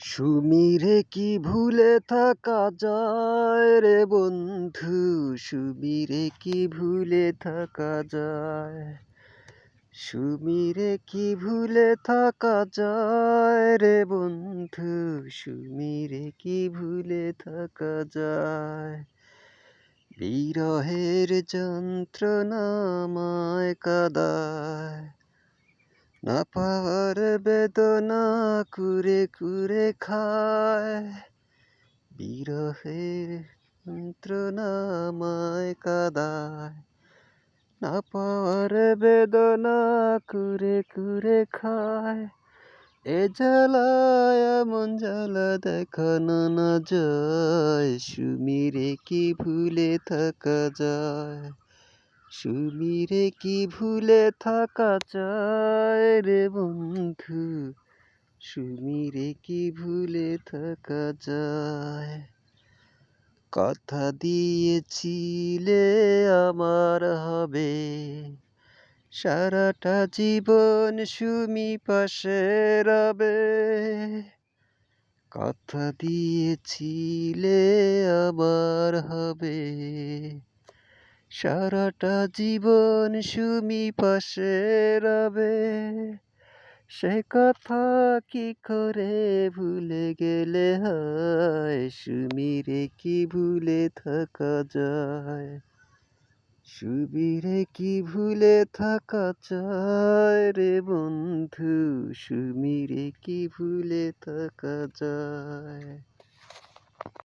সুমিরে কি ভুলে থাকা যায় রে বন্ধু, সুমিরে কি ভুলে থাকা যায়, সুমিরে কি ভুলে থাকা যায় রে বন্ধু, সুমিরে কি ভুলে থাকা যায়। বিরহের যন্ত্রণা আমায় কাঁদায়, না পাওয়ার বেদনা কুরে কুরে খায়। বিরহের যন্ত্রণা আমায় কাঁদায়, না পাওয়ার বেদনা কুরে কুরে খায়। এ জ্বালায় এমন জ্বালা দেখানো না যায়, সুমিরে কি ভুলে থাকা যায়, সুমিরে কি ভুলে থাকা যায় রে বন্ধু, সুমিরে কি ভুলে থাকা যায়। কথা দিয়েছিলে আমার হবে, সারাটা জীবন সুমি পাশে রবে। কথা দিয়েছিলে আমার হবে, সারাটা জীবন সুমি পাশে রবে। সে কথা কি করে ভুলে গেলে হয়, সুমিরে কি ভুলে থাকা যায়, সুমিরে কি ভুলে থাকা যায় রে বন্ধু, সুমিরে কি ভুলে থাকা যায়।